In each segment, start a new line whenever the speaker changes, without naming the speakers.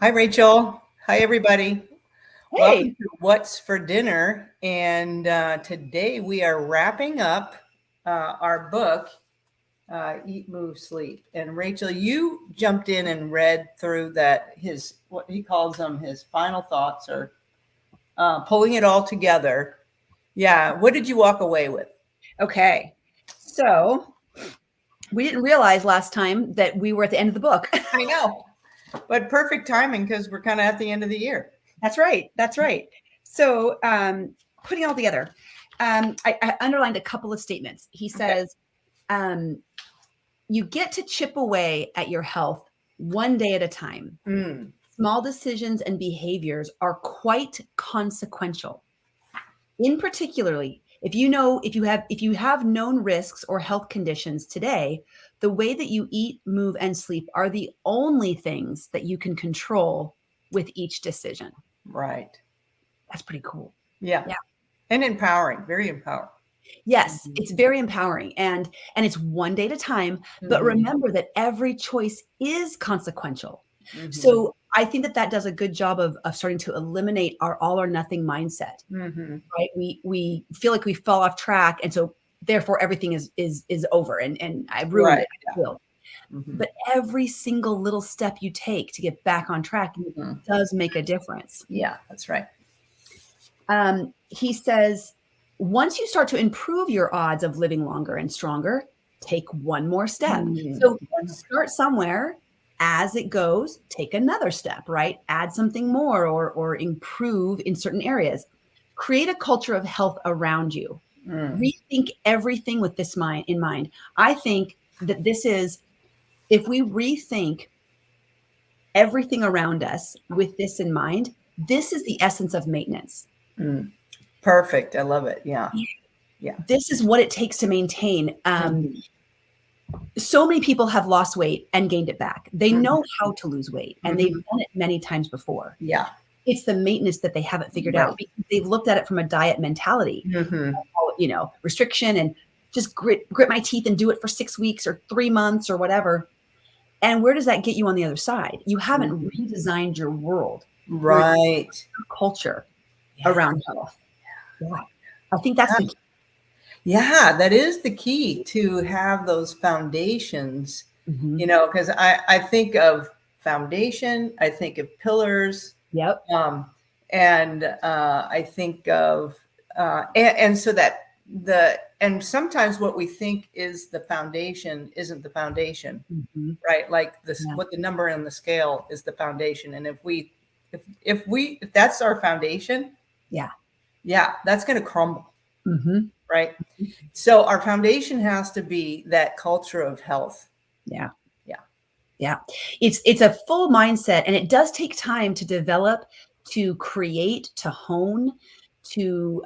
Hi, Rachel. Hi, everybody. Welcome
Hey,
to What's for Dinner. And today we are wrapping up our book, Eat, Move, Sleep. And Rachel, you jumped in and read through what he calls them, his final thoughts or pulling it all together. Yeah. What did you walk away with?
okay. So we didn't realize last time that we were at the end of the book.
I know, but perfect timing because we're kind of at the end of the year.
That's right. That's right. So putting it all together, I underlined a couple of statements. He
Okay.
says, you get to chip away at your health one day at a time.
Mm,
Small decisions and behaviors are quite consequential. In particularly, if you have known risks or health conditions today, the way that you eat, move, and sleep are the only things that you can control with each decision.
right.
That's pretty cool.
Yeah.
Yeah.
And empowering, very empowering.
Yes,
Mhm.
it's very empowering and it's one day at a time, but
Mhm.
remember that every choice is consequential.
Mhm.
So I think that that does a good job of starting to eliminate our all or nothing mindset.
Mhm.
Right? We feel like we fell off track, and so therefore everything is over, and I ruined
Right.
it. I will.
Mhm.
But every single little step you take to get back on track
Mhm.
does make a difference.
Yeah, that's right.
He says, once you start to improve your odds of living longer and stronger, take one more step.
Mm.
So start somewhere. As it goes, take another step, right? Add something more or improve in certain areas. Create a culture of health around you.
Mm.
Rethink everything with this mind in mind. I think that this is, if we rethink everything around us with this in mind, this is the essence of maintenance.
Mm. Perfect. I love it. Yeah. Yeah.
This is what it takes to maintain.
Mhm.
So many people have lost weight and gained it back. They
Mhm.
know how to lose weight and they've
Mhm.
done it many times before.
Yeah.
It's the maintenance that they haven't figured
Right.
out because they've looked at it from a diet mentality,
Mhm.
restriction and just grit my teeth and do it for 6 weeks or 3 months or whatever. And where does that get you on the other side? You haven't
Mhm.
redesigned your world, your
Right.
culture
Yeah.
around health. Yeah. I think that's the key.
Yeah, that is the key to have those foundations,
Mhm.
because I think of foundation, I think of pillars,
Yep.
um, and I think of, and so that and sometimes what we think is the foundation isn't the foundation,
Mhm.
right? Like this,
Yeah.
what the number on the scale is the foundation. And if that's our foundation,
Yeah.
yeah, that's going to crumble,
Mhm.
right? So our foundation has to be that culture of health.
Yeah.
Yeah.
Yeah. It's a full mindset and it does take time to develop, to create, to hone, to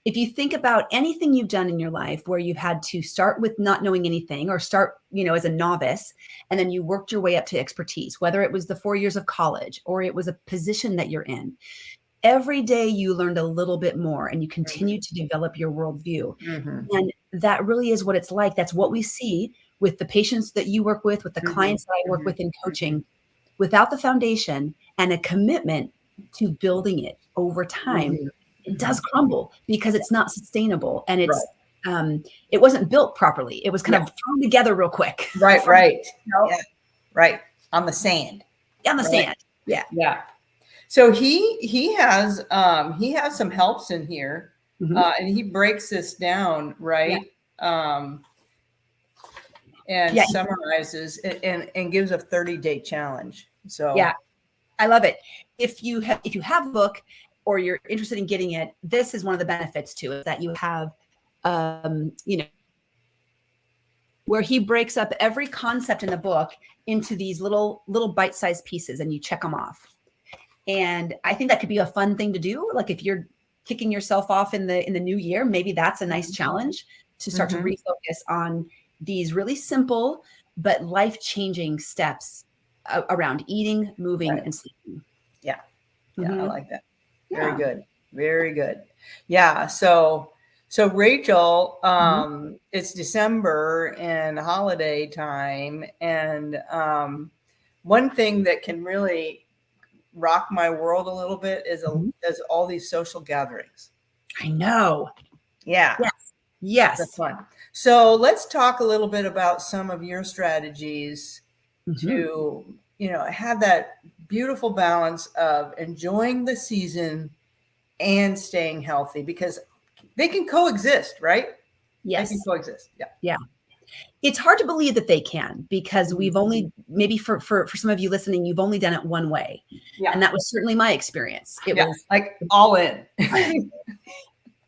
if you think about anything you've done in your life where you've had to start with not knowing anything or start, as a novice, and then you worked your way up to expertise, whether it was the 4 years of college or it was a position that you're in. Every day you learned a little bit more and you continue to develop your worldview.
Mm-hmm.
And that really is what it's like. That's what we see with the patients that you work with the
Mm-hmm.
clients that I work with in
Mm-hmm.
coaching. Without the foundation and a commitment to building it over time,
Mm-hmm.
it
Mm-hmm.
does crumble because it's not sustainable and
Right.
it wasn't built properly. It was kind
Yeah.
of thrown together real quick
Right.
from,
Right. Yeah. Right. On the sand.
on the
Right.
sand. Yeah.
Yeah. So he has some helps in here,
Mhm.
and he breaks this down,
Yeah.
right, and
Yeah.
summarizes and gives a 30-day challenge. So
Yeah. I love it. If you have a book or you're interested in getting it, this is one of the benefits to it that you have, where he breaks up every concept in the book into these little bite-sized pieces and you check them off. And I think that could be a fun thing to do. Like if you're kicking yourself off in the new year, maybe that's a nice challenge to start to
mhm.
refocus on these really simple but life-changing steps around eating, moving,
Right.
and sleeping.
Yeah. Yeah, I
Hmm.
like that. Very
Yeah.
good. Very good. Yeah. So Rachel,
Mhm.
it's December and holiday time, and one thing that can really rock my world a little bit is
Mhm.
is all these social gatherings.
I know.
Yeah,
Yes.
that's
Yes.
fun. So let's talk a little bit about some of your strategies
Mhm.
to, have that beautiful balance of enjoying the season and staying healthy, because they can coexist, right? They can
Yes.
coexist. Yeah.
Yeah. It's hard to believe that they can because
Mhm.
we've only maybe for some of you listening, you've only done it one way.
Yeah.
And that was certainly my experience. It
Yeah.
was
Like all in.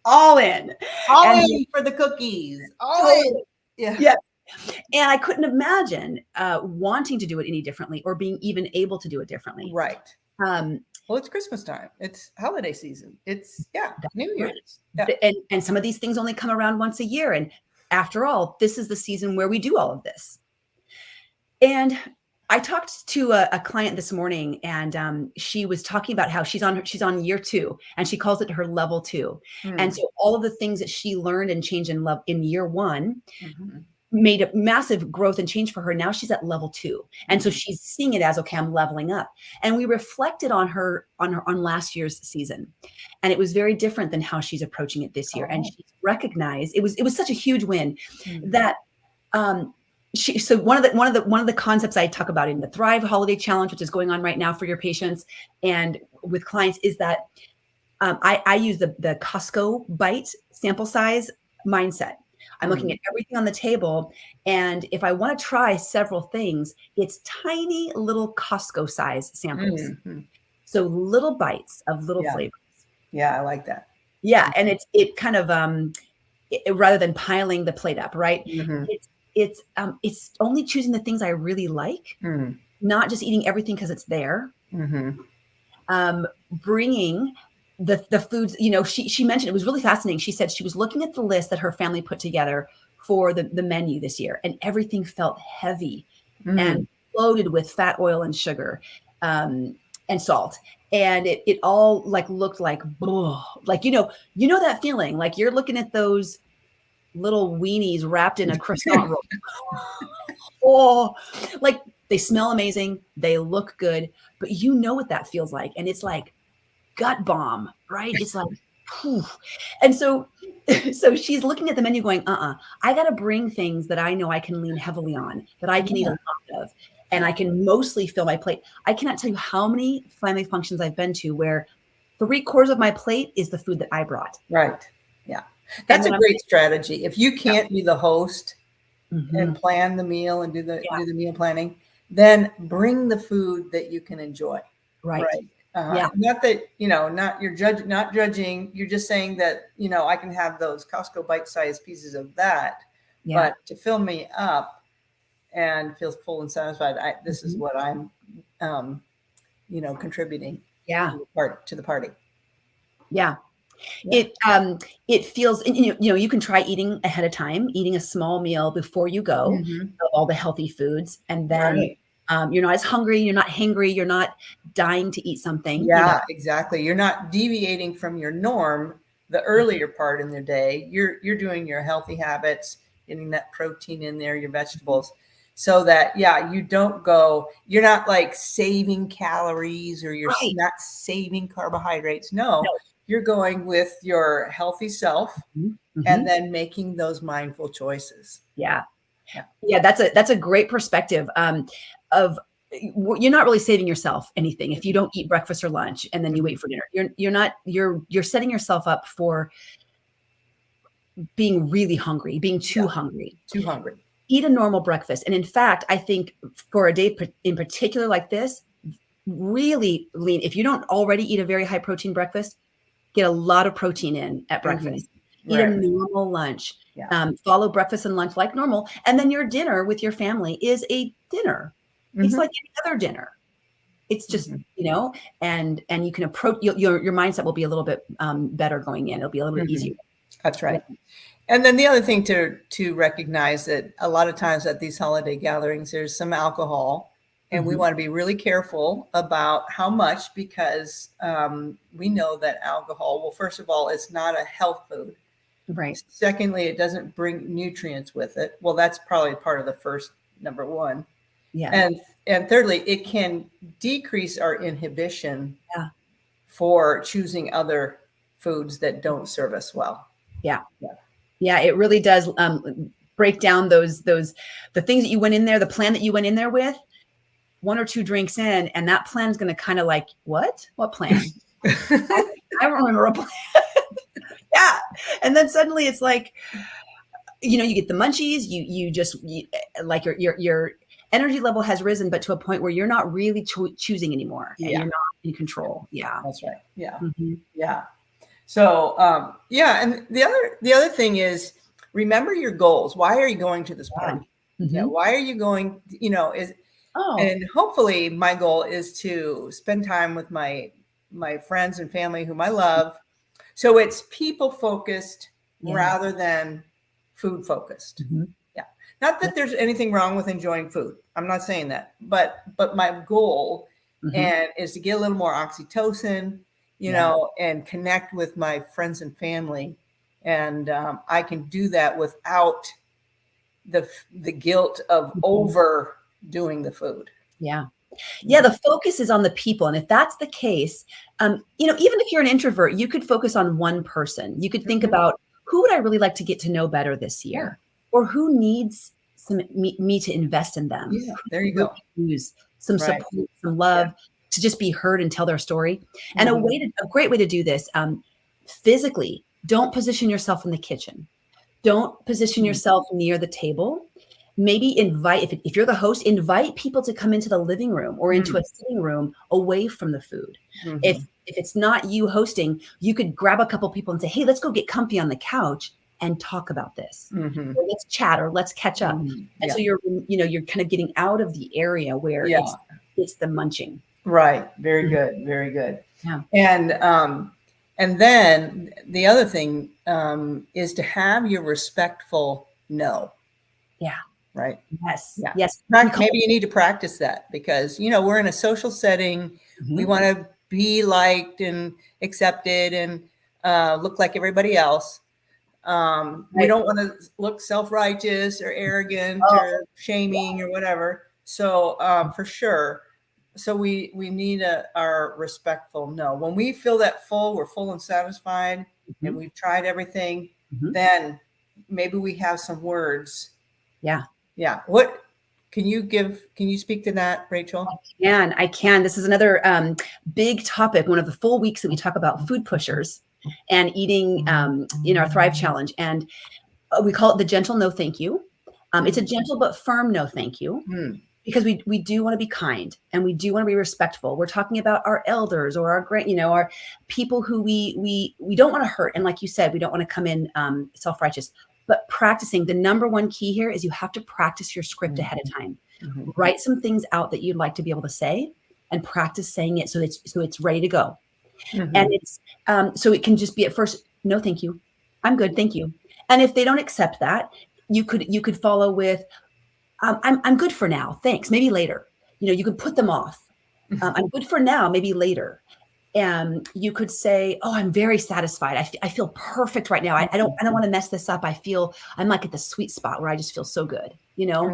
all in.
All
And
in for the cookies. All in.
totally.
Yeah.
Yeah. And I couldn't imagine wanting to do it any differently or being even able to do it differently.
Right.
Um,
Well, it's Christmas time. It's holiday season. It's, yeah,
that's
New
right.
Year's. Yeah.
And some of these things only come around once a year. And after all, this is the season where we do all of this. And I talked to a client this morning, and she was talking about how she's on year 2, and she calls it her level 2. And
Mm.
so all of the things that she learned and changed in year 1
Mhm.
made a massive growth and change for her. Now she's at level 2. And so
Mhm.
she's seeing it as, okay, I'm leveling up. And we reflected on last year's season. And it was very different than how she's approaching it this year. And
Oh.
she recognized it was such a huge win
Mm.
that um so one of the concepts I talk about in the Thrive Holiday Challenge, which is going on right now for your patients and with clients, is that I use the Costco bite sample size mindset. I'm looking
Mm.
at everything on the table, and if I want to try several things, it's tiny little Costco size samples.
Mhm.
So little bites of little
Yeah.
flavors.
Yeah. I like that.
Yeah, and it kind of rather than piling the plate up, right?
Mhm.
It's only choosing the things I really like,
Mm.
not just eating everything because it's there.
Mhm.
Bringing the foods, she mentioned, it was really fascinating. She said she was looking at the list that her family put together for the menu this year, and everything felt heavy
Mm.
and loaded with fat, oil, and sugar, and salt. And it all like looked like, ugh, like, that feeling, like you're looking at those little weenies wrapped in a croissant roll. Oh, like they smell amazing, they look good, but you know what that feels like. And it's like gut bomb, right? It's like, phew. And so, so she's looking at the menu going, I got to bring things that I know I can lean heavily on, that I can eat a
Yeah.
lot of, and I can mostly fill my plate. I cannot tell you how many family functions I've been to where 3/4 of my plate is the food that I brought.
Right. Yeah.
And
That's
when
a
I'm,
great strategy. If you can't be the host and
Mhm.
plan the meal and do
Yeah,
the meal planning, then bring the food that you can enjoy.
right.
Right.
Yeah,
Not that, not not judging. You're just saying that, I can have those Costco bite-sized pieces of that,
yeah.
but to fill me up and feel full and satisfied, this is
Mhm.
what I'm, um, contributing
Yeah,
to the party.
yeah.
Yeah.
It feels, and you can try eating ahead of time, eating a small meal before you go
Mhm.
of all the healthy foods, and then
Right.
you're not as hungry, you're not hangry, you're not dying to eat something.
Yeah, exactly. You're not deviating from your norm the earlier part in the day. You're doing your healthy habits, getting that protein in there, your vegetables, so that, yeah, you don't go, you're not like saving calories, or you're
Right.
not saving carbohydrates. No,
No.
you're going with your healthy self
Mhm.
and
Mhm.
then making those mindful choices.
Yeah.
Yeah.
Yeah, that's a great perspective. Of you're not really saving yourself anything if you don't eat breakfast or lunch and then you
Mhm.
wait for dinner. You're setting yourself up for being really hungry, being too
Yeah,
hungry.
too hungry.
Eat a normal breakfast. And in fact, I think for a day in particular like this, really lean. If you don't already eat a very high protein breakfast, get a lot of protein in at
Mhm.
breakfast. Eat a
Right.
normal lunch.
Yeah.
Follow breakfast and lunch like normal. And then your dinner with your family is a dinner. It's
Mhm.
like any other dinner. It's just,
Mhm.
and you can approach your mindset will be a little bit better going in. It'll be a little bit easier.
Mhm. That's
Yeah.
right. And then the other thing to recognize, that a lot of times at these holiday gatherings, there's some alcohol, and we
Mhm.
want to be really careful about how much, because we know that alcohol, well, first of all, it's not a health food.
Right.
Secondly, it doesn't bring nutrients with it. Well, that's probably part of the first number one.
Yeah.
And and thirdly, it can decrease our inhibition
Yeah.
for choosing other foods that don't serve us well.
Yeah.
Yeah.
Yeah, it really does break down the things that you went in there, the plan that you went in there with, 1 or 2 drinks in, and that plan is going to kind of like, what plan? I don't remember a plan. Yeah. And then suddenly it's like, you get the munchies, like your energy level has risen, but to a point where you're not really choosing anymore, and you're not in control. Yeah.
That's right. Yeah.
Mm-hmm.
Yeah. So, and the other thing is, remember your goals. Why are you going to this party?
Mm-hmm.
Yeah. Why are you going, and hopefully my goal is to spend time with my friends and family whom I love. So it's people focused rather than food focused.
Mm-hmm.
Yeah. Not that there's anything wrong with enjoying food. I'm not saying that, but my goal is to get a little more oxytocin, and connect with my friends and family. And I can do that without the guilt of overdoing the food.
Yeah. Yeah. The focus is on the people. And if that's the case, even if you're an introvert, you could focus on one person. You could think about, who would I really like to get to know better this year? Or who needs me to invest in them?
Yeah, there you go.
Use some support, some love, to just be heard and tell their story. And a great way to do this, physically, don't position yourself in the kitchen. Don't position yourself near the table. Maybe invite, if you're the host, invite people to come into the living room or into a sitting room away from the food. If it's not you hosting, you could grab a couple people and say, hey, let's go get comfy on the couch and talk about this. Or let's chat, or let's catch up. And so you're kind of getting out of the area where it's the munching.
Right. Very good. Very good.
Yeah.
And then the other thing is to have your respectful no.
Yeah.
Right.
Yes.
Yeah.
Yes.
Maybe you need to practice that, because, we're in a social setting. We want to be liked and accepted and look like everybody else. We don't want to look self-righteous or arrogant or shaming or whatever. So for sure. So we need our respectful no. When we feel that we're full and satisfied, and we've tried everything, then maybe we have some words.
Yeah.
Yeah. What can you speak to that, Rachel?
I can. This is another big topic, one of the full weeks that we talk about food pushers and eating in our Thrive Challenge. And we call it the gentle no thank you. It's a gentle but firm no thank you. Because we do want to be kind, and we do want to be respectful. We're talking about our elders or our people who we don't want to hurt. And like you said, we don't want to come in self-righteous. But practicing, the number one key here is you have to practice your script ahead of time. Write some things out that you'd like to be able to say, and practice saying it so it's ready to go. And it's so it can just be at first, no, thank you, I'm good, thank you. And if they don't accept that, you could follow with, I'm good for now, thanks, maybe later. You could put them off. I'm good for now, maybe later. And you could say, oh, I'm very satisfied. I feel perfect right now. I don't want to mess this up. I feel I'm like at the sweet spot where I just feel so good, Or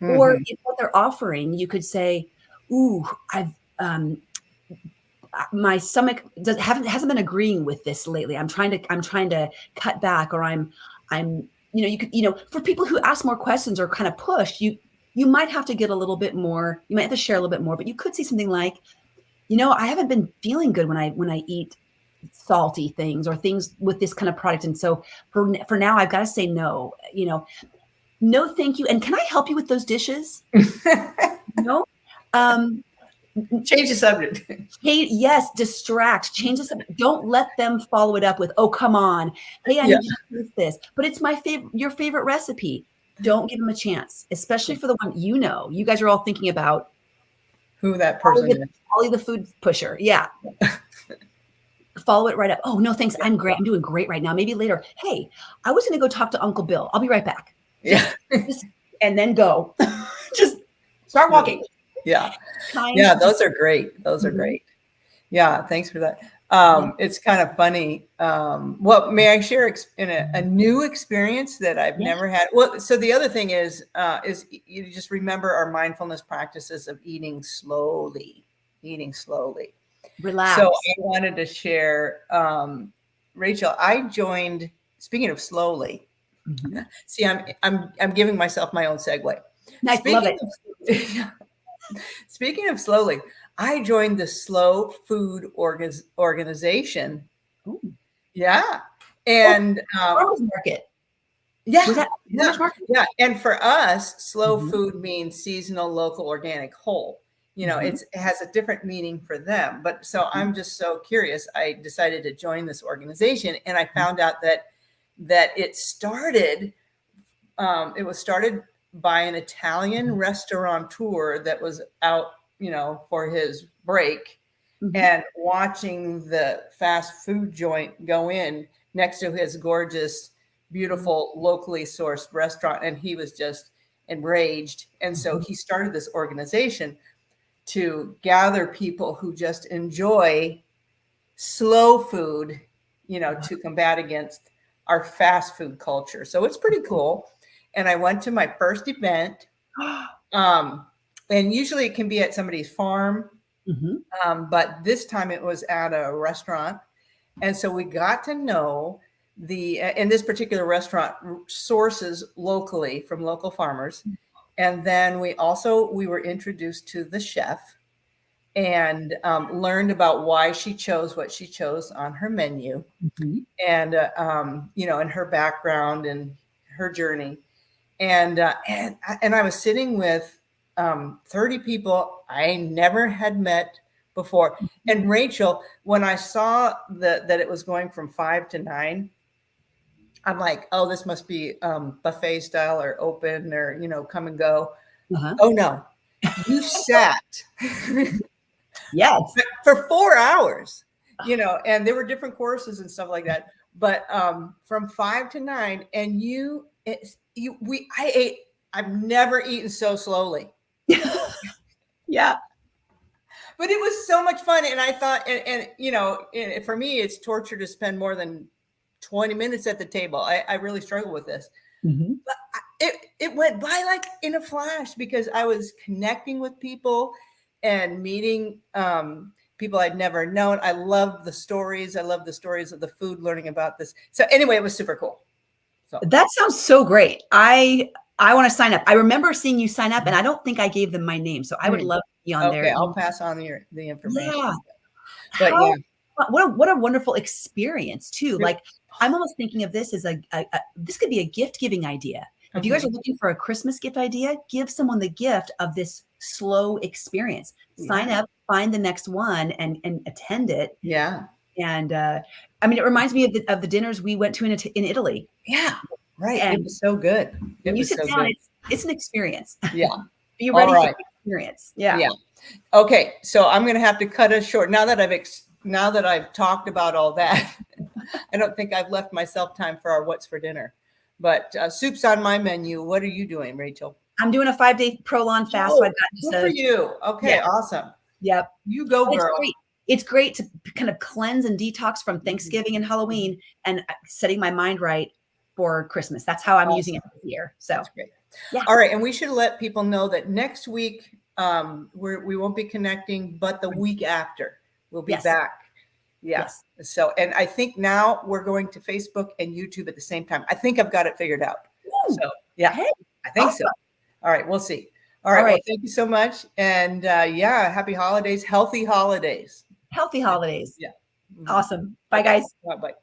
if what they're offering, you could say, ooh, my stomach hasn't been agreeing with this lately. I'm trying to cut back, or I'm you could, for people who ask more questions or kind of push, you might have to get a little bit more, you might have to share a little bit more, but you could say something like, I haven't been feeling good when I eat salty things or things with this kind of product. And so for now, I've got to say no, no, thank you. And can I help you with those dishes? No.
Change the subject.
Yes, distract, change the subject. Don't let them follow it up with, oh, come on. Hey, I need you to do this, but it's your favorite recipe. Don't give them a chance, especially for the one, you guys are all thinking about
who that person is.
Ollie the food pusher. Yeah. Follow it right up. Oh, no, thanks. I'm great. I'm doing great right now. Maybe later. Hey, I was going to go talk to Uncle Bill. I'll be right back.
Yeah.
And then go. Just start walking.
Yeah. Yeah. Those are great. Those are great. Yeah. Thanks for that. It's kind of funny. Well, may I share a new experience that I've
Yeah.
never had? Well, so the other thing is you just remember our mindfulness practices of eating slowly.
Relax.
So I wanted to share, Rachel, I joined, speaking of slowly, see, I'm giving myself my own segue.
Nice, love it.
Speaking of slowly, I joined the Slow Food Organization.
Ooh.
Yeah. And
Farmers market.
yeah,
Was that farmers market?
yeah. And for us, slow
Mhm.
food means seasonal, local, organic, whole. You know,
Mhm.
it has a different meaning for them. But so I'm just so curious. I decided to join this organization, and I found out that it was started by an Italian restaurateur that was out, you know, for his break and watching the fast food joint go in next to his gorgeous, beautiful, locally sourced restaurant. And he was just enraged. And so he started this organization to gather people who just enjoy slow food, you know, to combat against our fast food culture. So it's pretty cool. And I went to my first event. And usually it can be at somebody's farm. But this time it was at a restaurant. And so we got to know in this particular restaurant, sources locally from local farmers. And then we were introduced to the chef and learned about why she chose what she chose on her menu and, you know, and her background and her journey. And I was sitting with 30 people I never had met before. And Rachel, when I saw that it was going from 5 to 9, I'm like, oh, this must be buffet style or open or, you know, come and go. Oh no, you sat
Yes.
for 4 hours, you know, and there were different courses and stuff like that. But from 5 to 9, and I ate. I've never eaten so slowly.
Yeah.
But it was so much fun. And I thought, and you know, for me, it's torture to spend more than 20 minutes at the table. I really struggle with this. But it went by like in a flash because I was connecting with people and meeting people I'd never known. I loved the stories. I loved the stories of the food, learning about this. So anyway, it was super cool. So
That sounds so great. I want to sign up. I remember seeing you sign up, and I don't think I gave them my name, so I would love to be on there.
Okay, I'll pass on the information.
Yeah.
But
How, what a wonderful experience too. Like I'm almost thinking of this as this could be a gift giving idea. If you guys are looking for a Christmas gift idea, give someone the gift of this slow experience. Sign up, find the next one, and attend it.
Yeah.
And I mean, it reminds me of the dinners we went to in Italy.
Yeah. Right.
And
it was so good.
When you sit down, it's an experience.
Yeah.
Be ready for the experience. Yeah.
Yeah. Okay. So I'm going to have to cut us short now that I've talked about all that. I don't think I've left myself time for our what's for dinner. But soup's on my menu. What are you doing, Rachel?
I'm doing a 5-day Prolon fast.
Oh,
so I've got
good for you. Okay, awesome.
Yep.
You go, girl.
It's great to kind of cleanse and detox from Thanksgiving and Halloween and setting my mind right for Christmas. That's how I'm using it this year. So
that's great. Yeah. All right. And we should let people know that next week we won't be connecting, but the week after we'll be back. Yes. So, and I think now we're going to Facebook and YouTube at the same time. I think I've got it figured out. Ooh. So yeah, hey, I think so. All right. We'll see. All right. Well, thank you so much. And happy holidays, healthy holidays.
Healthy holidays.
Yeah.
Awesome. Bye, guys.
Bye-bye.